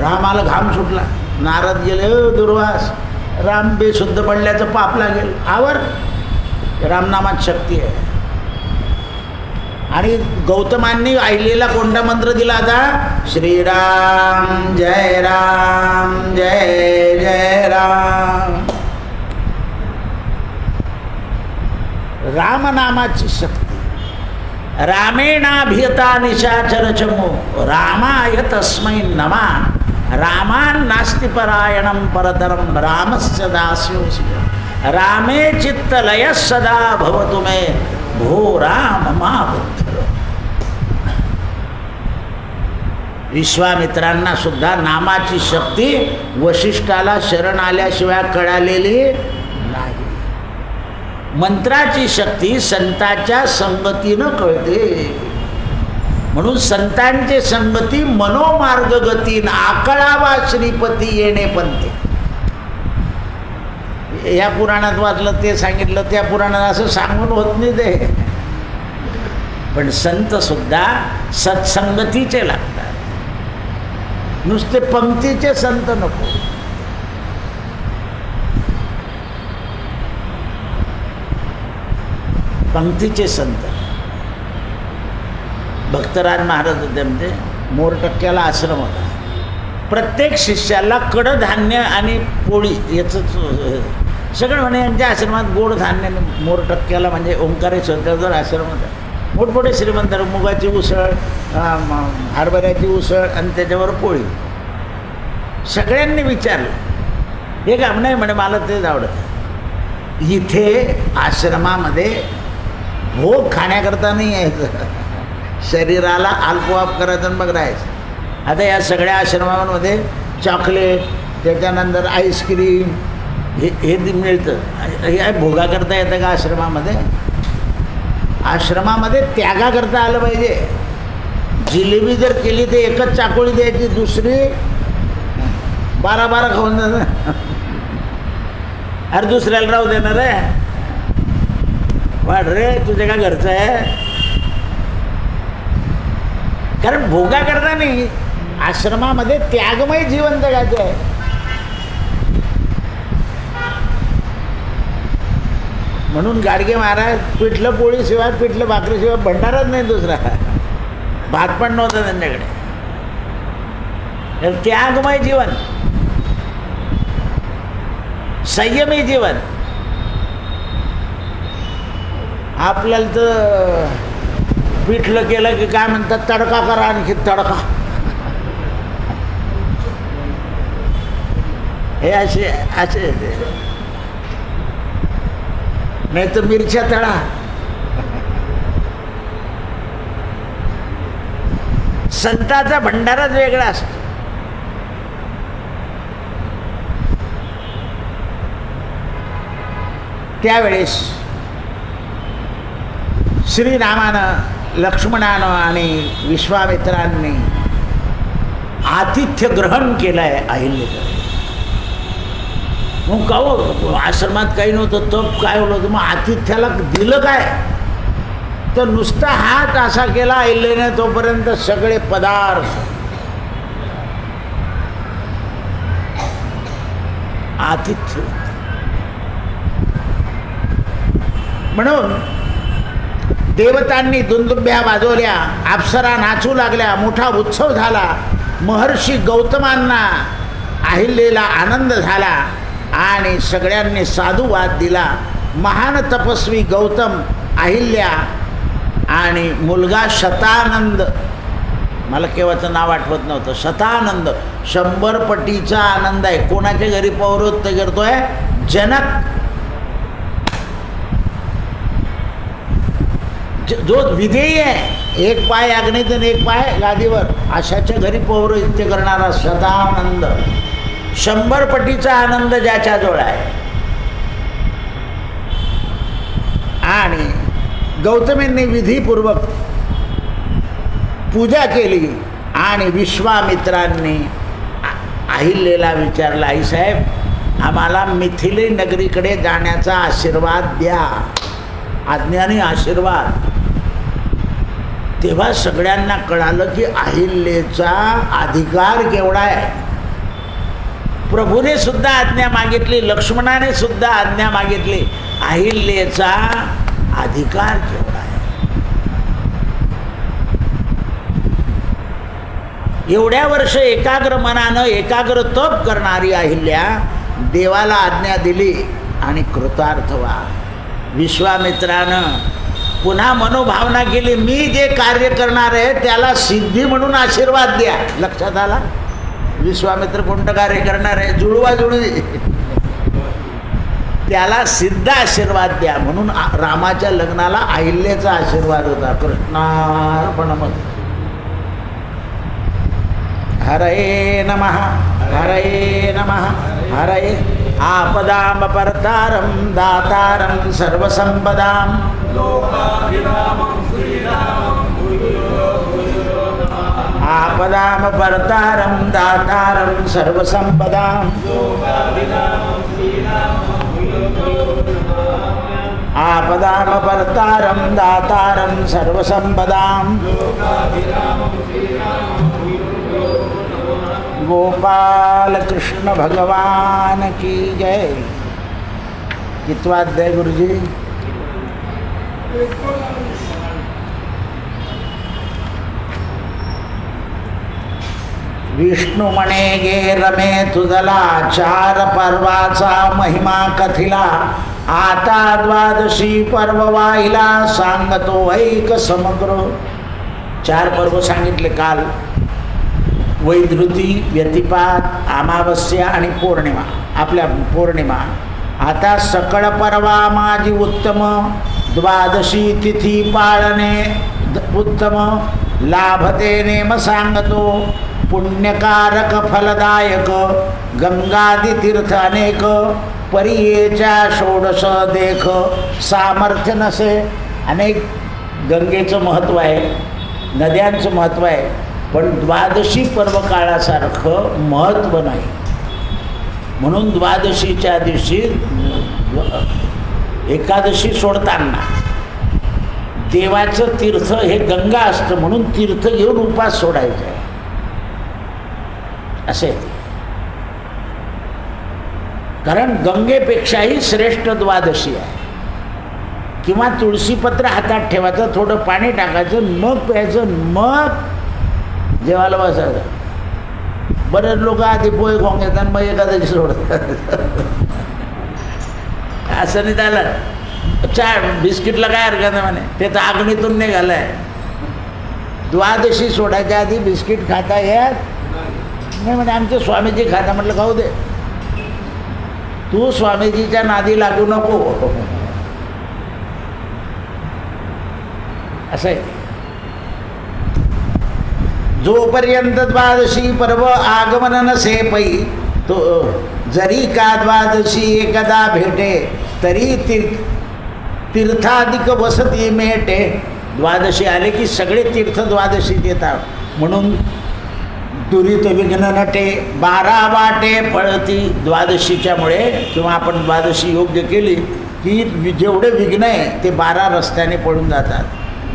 रामाला घाम सुटला. नारद गेले, दुर्वास राम बेशुद्ध पडल्याचं पाप लागेल. आवर रामनामात शक्ती आहे. आणि गौतमांनी अहिल्याला कोणता मंत्र दिला आता. श्रीराम जय राम जय जय राम. रामनामाची शक्ती. रामेणाभियता निशाचर चमो रामाय तस्मै नमा. रामान नास्ति परायणं परतरं रामस्य दास्योऽसि. रामे चित्तलयः सदा भवतु मे भो राम माबुद्धर. विश्वामित्रांना सुद्धा नामाची शक्ती वशिष्ठाला शरण आल्याशिवाय कळालेली नाही. मंत्राची शक्ती संतांच्या संगतीनं कळते. म्हणून संतांचे संगती मनोमार्ग गतीन आकळावा श्रीपती येणे पंते. या पुराणात वाचलं ते सांगितलं, त्या पुराणात असं सांगून होत नाही ते. पण संत सुद्धा सत्संगतीचे लागतात. नुसते पंक्तीचे संत नको. पंक्तीचे संत. भक्तराज महाराज होते म्हणजे मोरटक्क्याला आश्रम होता. प्रत्येक शिष्याला कडधान्य आणि पोळी याचं सगळं म्हणे यांच्या आश्रमात गोड धान्य. मोरटक्क्याला म्हणजे ओंकारेश्वर आश्रम होता. मोठमोठे श्रीमंत, मुगाची उसळ, हरभऱ्याची उसळ आणि त्याच्यावर पोळी. सगळ्यांनी विचारलं, हे काम नाही म्हणे मला तेच आवडतं. इथे आश्रमामध्ये भोग खाण्याकरता नाही यायचं, शरीराला अल्पवाप करायचं आणि मग राहायचं. आता या सगळ्या आश्रमांमध्ये चॉकलेट, त्याच्यानंतर आईस्क्रीम हे मिळतं. हे भोगा करता येतं का आश्रमामध्ये? आश्रमामध्ये त्यागा करता आलं पाहिजे. जिलेबी जर केली तर एकच चाकोळी द्यायची, दुसरी 12 खाऊन जाणार. अरे दुसऱ्याला राहू देणार आहे? वाढ रे, तुझे का घरचं आहे? कारण भोगा करता नाही, आश्रमामध्ये त्यागमय जीवन जगायचं आहे. म्हणून गाडगे महाराज पिठलं पोळीशिवाय, पिठलं भाकरीशिवाय भंडारच नाही दुसरा. भात पण नव्हता त्यांच्याकडे. तर त्यागमय जीवन, संयमी जीवन. आपल्याला तर पिठलं केलं की काय म्हणतात, तडका करा, आणखी तडका. हे असे नाही तर मिरच्या तळा. संताचा भंडाराच वेगळा असतो. त्यावेळेस श्रीरामानं, लक्ष्मणानं आणि विश्वामित्रांनी आतिथ्य ग्रहण केलं आहे अहिल्याकडे. मग का हो, आश्रमात काही नव्हतं, तप काय होतं, मग आतिथ्याला दिलं काय? तर नुसता हात असा केला अहिल्याने, तोपर्यंत सगळे पदार्थ आतिथ्य. म्हणून देवतांनी दुंदुभ्या वाजवल्या, अप्सरा नाचू लागल्या, मोठा उत्सव झाला. महर्षी गौतमांना अहिल्याला आनंद झाला आणि सगळ्यांनी साधुवाद दिला. महान तपस्वी गौतम, अहिल्या आणि मुलगा शतानंद, मला केव्हाचं नाव आठवत नव्हतं, शतानंद, 100 पटीचा आनंद आहे. कोणाच्या घरी पौरोहित्य करतोय? जनक. जो विधेयी आहे, एक पाय अग्नीत आणि एक पाय गादीवर, अशाच्या घरी पौरोहित्य करणारा शतानंद. 100 पटीचा आनंद ज्याच्याजवळ आहे. आणि गौतमींनी विधीपूर्वक पूजा केली आणि विश्वामित्रांनी अहिल्याला विचारलं, आईसाहेब आम्हाला मिथिले नगरीकडे जाण्याचा आशीर्वाद द्या, आज्ञाने आशीर्वाद. तेव्हा सगळ्यांना कळालं की अहिल्याचा अधिकार केवढा आहे. प्रभूने सुद्धा आज्ञा मागितली, लक्ष्मणाने सुद्धा आज्ञा मागितली, अहिल्याचा अधिकार केवढा आहे. एवढ्या वर्ष एकाग्र मनानं एकाग्र तप करणारी अहिल्या देवाला आज्ञा दिली आणि कृतार्थ व्हा. विश्वामित्रानं पुन्हा मनोभावना केली, मी जे कार्य करणार आहे त्याला सिद्धी म्हणून आशीर्वाद द्या. लक्षात आला? विश्वामित्र कोणतं कार्य करणार आहे? जुळवा जुळवी, त्याला सिद्ध आशीर्वाद द्या. म्हणून रामाच्या लग्नाला अहिल्याचा आशीर्वाद होता. कृष्णार्पणमस्तु. हरये नमः, हरये नमः, हरये. आपदामपर्तारं दातारं सर्वसंपदां, आपदामपर्तारं दातारं सर्वसंपदां, आपदामपर्तारं दातारं सर्वसंपदां. गोपाल कृष्ण भगवान की जय. कितवा अध्याय गुरुजी? विष्णू म्हणे गे रमे तुझला, 4 पर्वाचा महिमा कथिला. आता 12शी पर्व वाहिला, सांगतो ऐक समग्र. 4 पर्व सांगितले काल. वैधृती, व्यतिपात, अमावस्या आणि पौर्णिमा. आपल्या पौर्णिमा आता सकळ परवा माझी उत्तम द्वादशी तिथी पाळणे उत्तम लाभते नेम सांगतो पुण्यकारक फलदायक गंगादी तीर्थ अनेक परियेच्या षोडश देख सामर्थ्य नसे. अनेक गंगेचं महत्त्व आहे, नद्यांचं महत्त्व आहे, पण द्वादशी पर्वकाळासारखं महत्त्व नाही. म्हणून द्वादशीच्या दिवशी एकादशी सोडताना देवाचं तीर्थ हे गंगा असतं, म्हणून तीर्थ घेऊन उपास सोडायचा आहे असे. कारण गंगेपेक्षाही श्रेष्ठ द्वादशी आहे. किंवा तुळशीपत्र हातात ठेवायचं, थोडं पाणी टाकायचं, मग प्यायचं, मग जेवायला बसायचं. बरेच लोक आधी पोहे खाऊन घेतात मग एखाद्याची सोडतात. असं नाही झालं. चहा बिस्किटला काय हरकत नाही म्हणे, ते तर आगणीतून निघालं आहे. द्वादशी सोडायच्या आधी बिस्किट खाता येत नाही म्हणे. आमचे स्वामीजी खाता. म्हटलं खाऊ दे, तू स्वामीजीच्या नादी लागू नको असं आहे. जोपर्यंत द्वादशी पर्व आगमन नसे पै तो जरी का द्वादशी एकदा भेटे तरी तीर्थाधिक वसती मेटे. द्वादशी आले की सगळे तीर्थ द्वादशीत येतात. म्हणून दुरित विघ्न नटे 12 वाटे पळती. द्वादशीच्यामुळे किंवा आपण द्वादशी योग्य केली की जेवढे विघ्न आहे ते 12 रस्त्याने पळून जातात.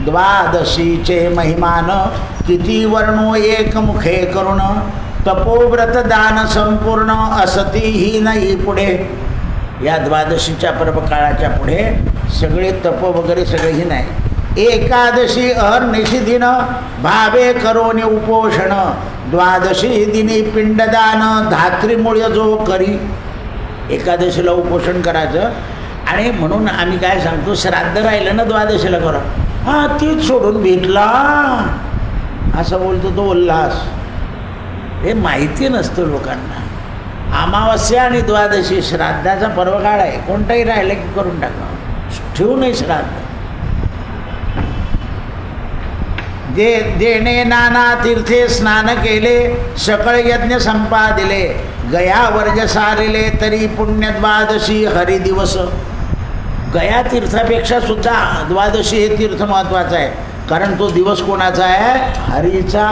द्वादशीचे महिमान किती वर्णो एकमुखे करुण तपोव्रत दान संपूर्ण असती ही नाही पुढे. या द्वादशीच्या पर्वकाळाच्या पुढे सगळे तप वगैरे सगळे ही नाही. एकादशी अहर्निशी दिन भावे करोनी उपोषण द्वादशी दिनी पिंडदान धात्रीमुळे जो करी. एकादशीला उपोषण करायचं. आणि म्हणून आम्ही काय सांगतो, श्राद्ध राहिलं ना द्वादशीला करा, हां तीच सोडून भेटला असं बोलतो तो उल्हास. हे माहिती नसतं लोकांना. अमावस्या आणि द्वादशी श्राद्धाचा पर्वकाळ आहे. कोणताही राहिलं की करून टाका, ठेवू नये श्राद्ध. जेणे नाना तीर्थे स्नान केले सकळ यज्ञ संपादिले गया वर्ज सारिले तरी पुण्य द्वादशी हरी दिवस. गया तीर्थापेक्षा सुद्धा द्वादशी हे तीर्थ महत्त्वाचं आहे. कारण तो दिवस कोणाचा आहे? हरीचा.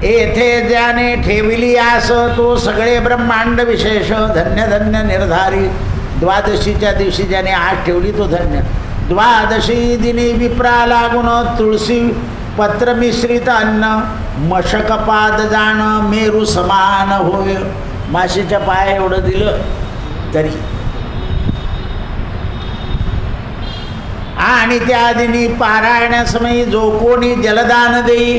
येथे ज्याने ठेविली आस तो सगळे ब्रह्मांड विशेष धन्य धन्य निर्धारी. द्वादशीच्या दिवशी ज्याने आस ठेवली तो धन्य. द्वादशी दिनी विप्रा लागून तुळशी पत्र मिश्रित अन्न मशकपाद जाण मेरू समान होय. माशीच्या पाया एवढं दिलं तरी. आणि त्या दिनी पारायणासमयी जो कोणी जलदान देई,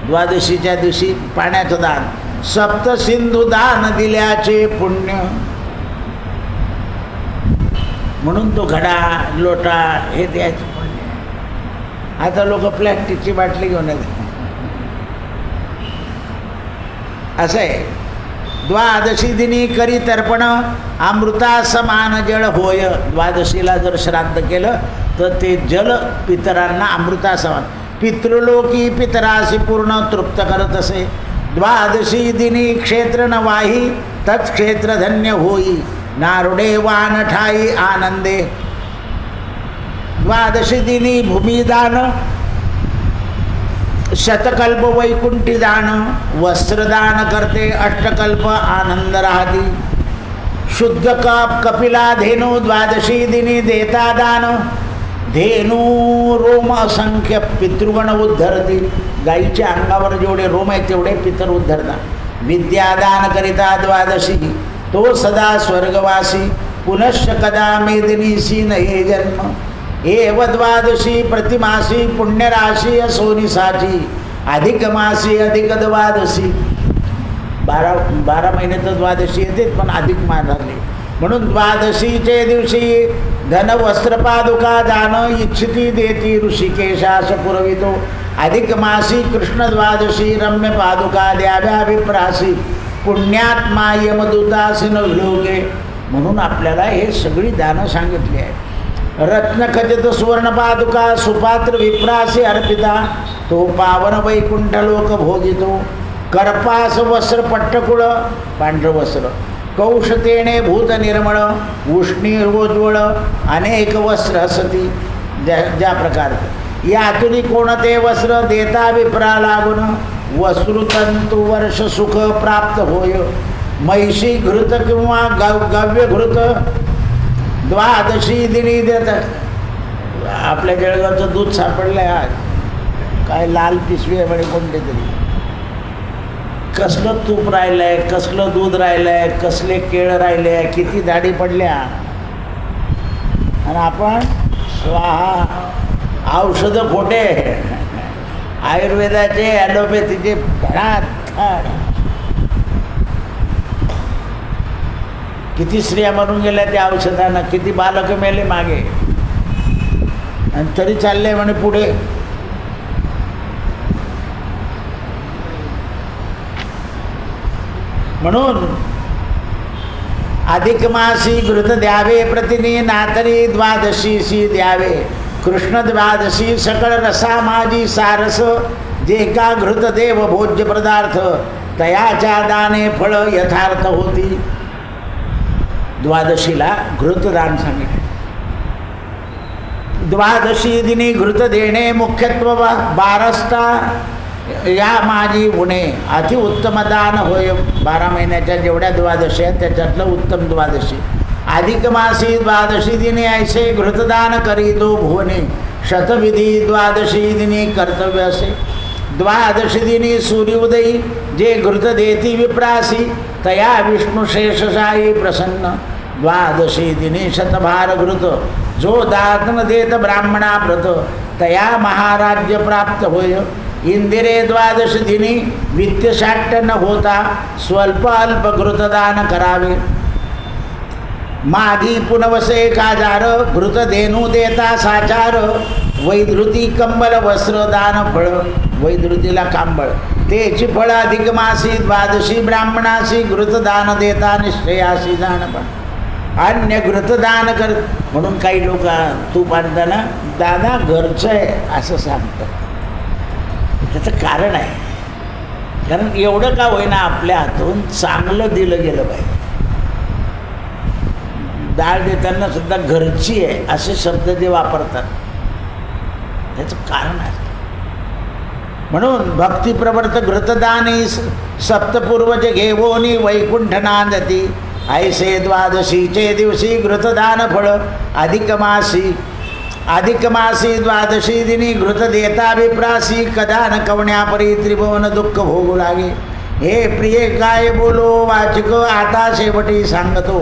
द्वादशीच्या दिवशी पाण्याचं दान, सप्त सिंधू दान दिल्याचे पुण्य. म्हणून तो घडा लोटा हे द्यायचं पुण्य. आता लोक प्लॅस्टिकची बाटली घेऊन येतात असं आहे. द्वादशी दिनी करी तर्पण अमृता समान जळ होय. द्वादशीला जर श्राद्ध केलं तर ते जल पितरांना अमृता समान. पितृलोकी पितराशी पूर्ण तृप्त करत असे. द्वादशी दिनी क्षेत्र न वाही तत्क्षेत्र धन्य होई नारुडे वान ठाई आनंदे. द्वादशी दिनी भूमिदान शतकल्प वैकुंठी दान वस्त्रदान करते अष्टकल्प आनंद राहती. शुद्ध कप कपिला धेनू द्वादशी दिनी देता दान धेनू रोम असंख्य पितृगण उद्धरती. गाईच्या अंगावर जेवढे रोम आहेत तेवढे पितर उद्धरतात. विद्यादान करिता द्वादशी तो सदा स्वर्गवासी पुनश्च कदा मेदिनीसी नये जन्म. एव द्वादशी प्रतिमासी पुण्यराशी सोनीसाठी अधिक मासी अधिक द्वादशी. 12 महिने तर द्वादशी येते पण अधिक मास झाले. म्हणून द्वादशीचे दिवशी धन वस्त्रपादुका दान इच्छिती देती ऋषिकेशास पुरवितो. अधिक मासी कृष्ण द्वादशी रम्य पादुका द्याव्या विप्रासी पुण्यात्मा यमदूतासी न विलोके. म्हणून आपल्याला हे सगळी दानं सांगितली आहे. रत्नखचित सुवर्णपादुका सुपात्र विप्रासी अर्पिता तो पावन वैकुंठ लोक भोगितो. करपास वस्त्र पट्टकुळ पांढरं वस्त्र कौशतेने भूत निर्मळ उष्णीरोज्वळ अनेक वस्त्र असती ज्या प्रकारचं यातून कोणते वस्त्र देता विप्रा लागून वस्त्रतंतु वर्ष सुख प्राप्त होय. म्हैशी घृत किंवा गव्य घृत द्वादशी दिनी देतात. आपल्या जळगावचं दूध सापडलं आहे आज काय लाल पिशवी आहे म्हणे कोणते तरी. कसलं तूप राहिलं आहे कसलं दूध राहिलं आहे कसले केळं राहिले आहे किती दाढी पडल्या आणि आपण स्वाहा औषधं खोटे आयुर्वेदाचे ॲलोपॅथीचे धडाधड. किती स्त्रिया मरून गेल्या त्या औषधानं किती बालकं मेले मागे आणि तरी चालले म्हणे पुढे. म्हणून अधिक मासी घृत द्यावे प्रतिनी नातरी द्वादशीशी द्यावे. कृष्ण द्वादशी सकळ रसा माझी सारस जे का घृत देव भोज्य पदार्थ तयाच्या दाने फळ यथार्थ होती. द्वादशीला घृतदान सांगितले. द्वादशी दिनी घृत देणे मुख्यत्व बारस्ता या माझी गुणे अतिउत्तम दान होय. 12 महिन्याच्या जेवढ्या द्वादशी आहेत त्याच्यातलं उत्तम द्वादशी. अधिक मासी द्वादशी दिनी ऐसे घृतदान करीतो भुवने शतविधी द्वादशी दिनी कर्तव्य असे. द्वादशी दिनी सूर्योदयी जे घृत देती विप्रासी तया विष्णुशेषशायी प्रसन्न. द्वादशी दिनी शतभार घृत जो दान देत ब्राह्मणा व्रत तया महाराज्य प्राप्त होय. इंदिरे द्वादश दिनी वित्तशाट्य न होता स्वल्प अल्प घृतदान करावे. मागी पुनवसे काजार घृत धेनू देता साचार. वैधृती कंबल वस्त्र दान फळ वैधृतीला कांबळ तेची फळ अधिक मासी द्वादशी ब्राह्मणासी घृतदान देता निश्चयासी जाण. पण अन्य घृतदान कर म्हणून काही लोक तूप आणताना दादा घरचं आहे असं सांगतात. त्याचं कारण आहे कारण एवढं का होईना आपल्या हातून चांगलं दिलं गेलं पाहिजे. डाळ देताना सुद्धा घरची आहे असे शब्द जे वापरतात त्याचं कारण आहे. म्हणून भक्तिप्रवर्त घृतदानी सप्तपूर्वज घेवोनी वैकुंठ नांदती. ऐसे द्वादशीचे दिवशी घृतदान फळ अधिक मासी द्वादशी दिनी घृत देता विप्रासी. कदा न कवण्या परी त्रिभुवन दुःख भोगू लागे. हे प्रिय काय बोलो वाचिक आता शेवटी सांगतो.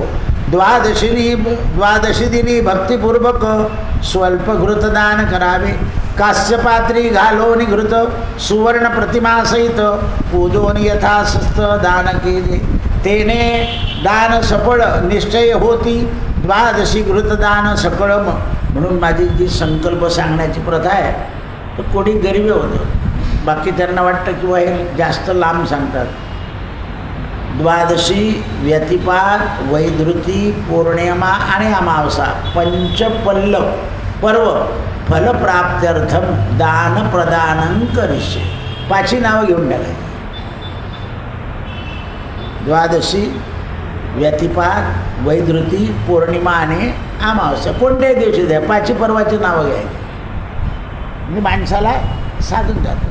द्वादशी दिनी भक्तिपूर्वक स्वल्प घृतदान करावे. कास्यपात्री घालोनी घृत सुवर्ण प्रतिमासहित पूजोन यथास्थ दान केले. तेने दान सफळ निश्चय होती. द्वादशी घृतदान सकळ. म्हणून माझी जी संकल्प सांगण्याची प्रथा आहे तर कोणी गरिबी होतं बाकी त्यांना वाटतं किंवा हे जास्त लांब सांगतात. द्वादशी व्यतिपात वैधृती पौर्णिमा आणि अमावसा पंचपल्लव पर्व फलप्राप्त्यर्थम दान प्रदानं करिष्ये. 5 नावं घेऊन टाकायची. द्वादशी व्यतिपात वैधृती पौर्णिमा आणि अमावस्या कोणत्याही दिवशी द्या 5 पर्वाची नावं घ्यायची म्हणजे माणसाला साधून जातं.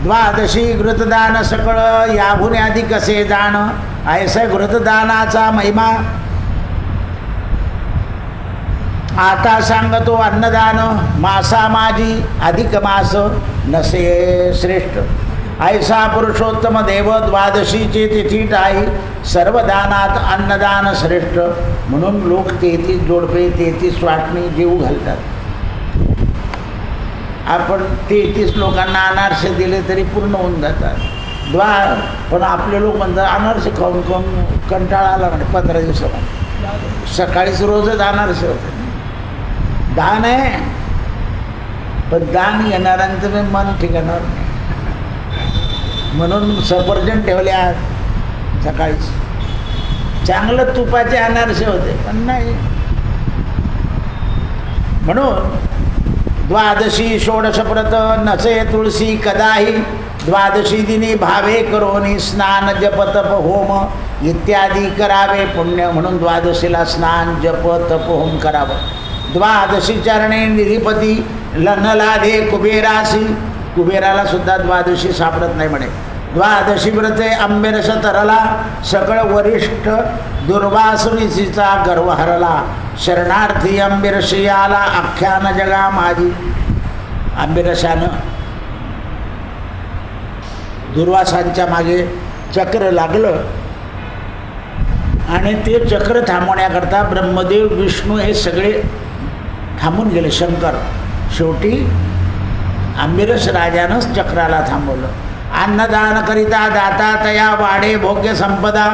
द्वादशी घृतदान सकळ याहून अधिक असे दान. ऐसा घृतदानाचा महिमा आता सांगतो. अन्नदान मासा माझी अधिक मास नसे श्रेष्ठ. ऐसा पुरुषोत्तम देव द्वादशीची तिथी टाई. सर्व दानात अन्नदान श्रेष्ठ. म्हणून लोक 33 जोडपे 33 वाटणी जीव घालतात. आपण 33 लोकांना अनारसे दिले तरी पूर्ण होऊन जातात. पण आपले लोक म्हणतात अनारसे खाऊन खाऊन कंटाळा आला म्हणजे 15 दिवसामध्ये. सकाळीच रोजच अनारसे होते. दान आहे पण दान घेणाऱ्यांचं मी मन ठिकाणावर नाही. म्हणून सफरचंद ठेवले आज सकाळीच चांगलं तुपाचे अनारसे होते, पण नाही. म्हणून द्वादशी षोडशप्रत नसे तुळशी कदाही, द्वादशी दिनी भावे करोनी स्नान जप तप होम इत्यादी करावे पुण्य. म्हणून द्वादशीला स्नान जप तप होम करावं. द्वादशी चरणे निधिपती लनलाधे कुबेरासी, कुबेराला सुद्धा द्वादशी सापडत नाही म्हणे. द्वादशी व्रते अंबेरस तरला, सकळ वरिष्ठ दुर्वासुरीचा गर्व हरला. शरणार्थी अंबिरशी आला, आख्यान जगा माझी. अंबिरसानं दुर्वासांच्या मागे चक्र लागलं आणि ते चक्र थांबवण्याकरता ब्रह्मदेव विष्णू हे सगळे थांबून गेले. शंकर शेवटी अंबिरस राजानंच चक्राला थांबवलं. अन्नदान करिता दाता तया वाढे भोग्य संपदा,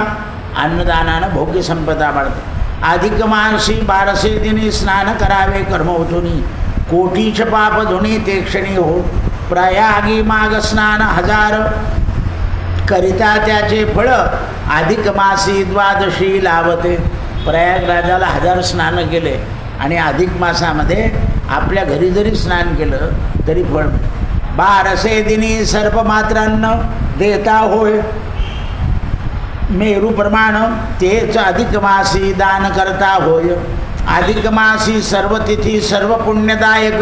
अन्नदानानं भोग्य संपदा वाढते. अधिक मानसी 12 दिनी स्नान करावे कर्म होतुनी, कोटीच पाप धुणी ते क्षणी हो. प्रयागी माग स्नान 1000 करिता त्याचे फळ, अधिक मासी द्वादशी लावते. प्रयागराजाला 1000 स्नान केले आणि अधिक मासामध्ये आपल्या घरी जरी स्नान केलं तरी फळ. 12 दिनी सर्प मात्रांना देता होय, मेरू प्रमाण तेच अधिक मासी दान करता होय. अधिक मासी सर्व तिथी सर्व पुण्यदायक,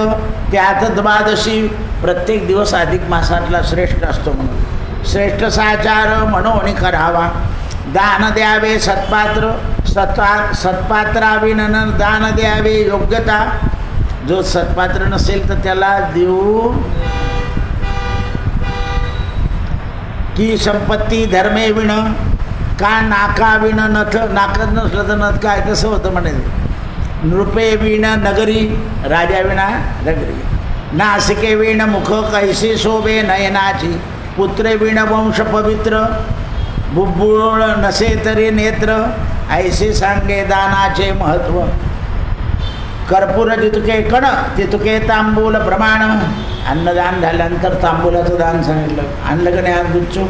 त्यात द्वादशी प्रत्येक दिवस अधिक मासातला श्रेष्ठ असतो. म्हणून श्रेष्ठ साचार म्हणून करावा. दान द्यावे सत्पात्र, सत्पात्राविन दान द्यावे योग्यता. जो सत्पात्र नसेल तर त्याला देऊ की संपत्ती धर्मे विण, का नाका विण नथ, नाकच नसलं तर नथ काय तसं होतं म्हणे. नृपे विण नगरी, राजा विणा नगरी. नासिके विण मुख कैसे शोभे नयनाची, पुत्रे विण वंश पवित्र, बुब्बुळ नसे तरी नेत्र, ऐसे सांगे दानाचे महत्व. कर्पूर जितके कण तितके तांबूल प्रमाण. अन्नदान झाल्यानंतर तांबूलाचं दान सांगितलं. आणलं का नाही आज गुच्चू?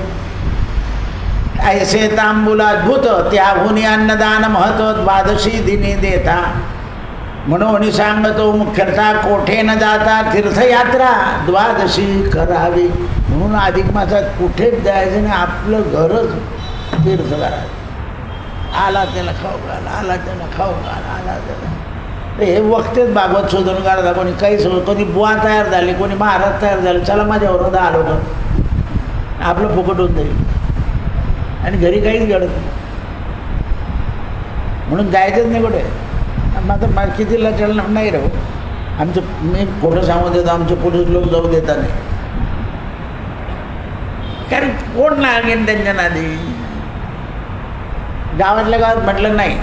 ऐसे तांबूल अद्भुत, त्याहून अन्नदान महत्व 12शी दिनी देता. म्हणून सांगतो मुख्यतः कोठे न जाता तीर्थयात्रा 12शी करावी. म्हणून अधिक मासात कुठेच जायचं नाही, आपलं घरच तीर्थ करायचं. आला त्याला खाऊ घाल, आला त्याला खाऊ घाल, आला त्याला. हे वक्तेच भागवत शोधून काढता. कोणी काही कोणी बुवा तयार झाले, कोणी महाराज तयार झाले, चला माझ्यावर आलो तर आपलं फुकट होऊन जाईल आणि घरी काहीच घडत नाही. म्हणून जायचंच नाही कुठे. मात्र कितीला चलणार नाही राहू. आमचं मी फोटो सांगू देतो, आमचे पोलीस लोक जाऊ देता नाही, कारण कोण लागेल त्यांच्या नादी. गावातल्या गावात म्हटलं नाही.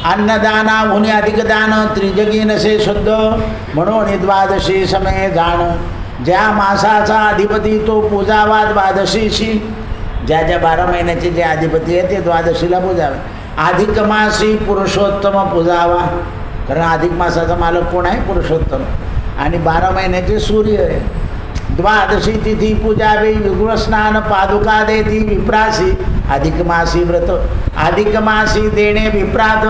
अन्नदाना हुनी अधिक दान, त्रिजगी नसे शुद्ध, म्हणून 12शी समय जाण. ज्या मासाचा अधिपती तो पूजावा 12शीशी. ज्या ज्या 12 महिन्याचे जे अधिपती आहे ते 12शीला पूजावे. अधिक मासी पुरुषोत्तम पूजावा, कारण अधिक मासाचा मालक कोण आहे? पुरुषोत्तम. आणि 12 महिन्याचे सूर्य आहे. 12शी तिथी पूजावी, विगुळ स्नान पादुका देती विप्रासी. अधिक मासी व्रत, अधिक मासी देणे विप्रात,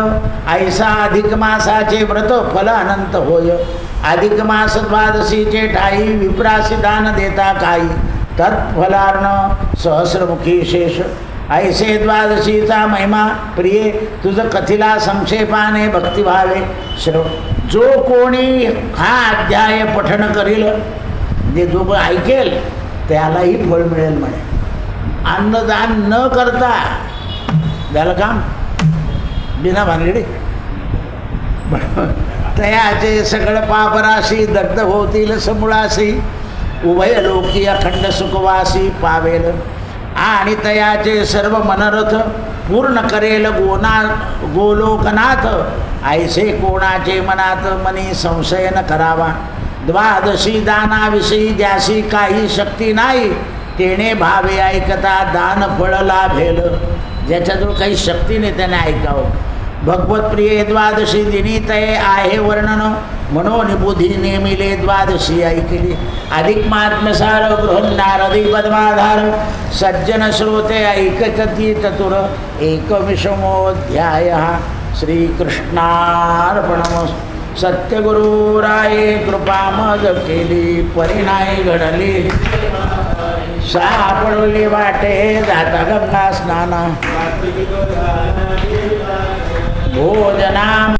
ऐसा अधिक मासाचे व्रत फल अनंत होय. अधिक मास 12शीचे ठाई, विप्रासी दान देता काही, तत्फलार्न सहस्रमुखी शेष. ऐसे 12शीचा महिमा प्रिये, तुझं कथिला संक्षेपाने भक्तिभावे श्रव. जो कोणी हा अध्याय पठण करील, म्हणजे जो ऐकेल त्यालाही फळ मिळेल म्हणे. अन्नदान न करता झालं काम बिना भानगडी. तयाचे सगळं पापराशी दग्ध होतील समूळासी, उभय लोकी अखंड सुखवासी पावेल. आणि तयाचे सर्व मनरथ पूर्ण करेल गोलोकनाथ. ऐसे कोणाचे मनात मनी संशय न करावा. 12शी दानाविषयी ज्याशी काही शक्ती नाही, तेणे भावे ऐकता दान फळ लाभेल. ज्याच्याजवळ काही शक्ती नाही त्याने ऐकावं. भगवत प्रिय 12शी दिनी तये आहे वर्णन, म्हणून बुधी नेमिले द्वादशी ऐकली अधिक महात्म्यसार बृहन्नार अधिक पद्माधार सज्जन श्रोते ऐकती चतुर एकविषमोऽध्याय श्रीकृष्णार्पणमस्तु. सत्यगुरुराये कृपा मग केली परिणाय घडली सापडली वाटे जाता गंगा स्नाना भोजना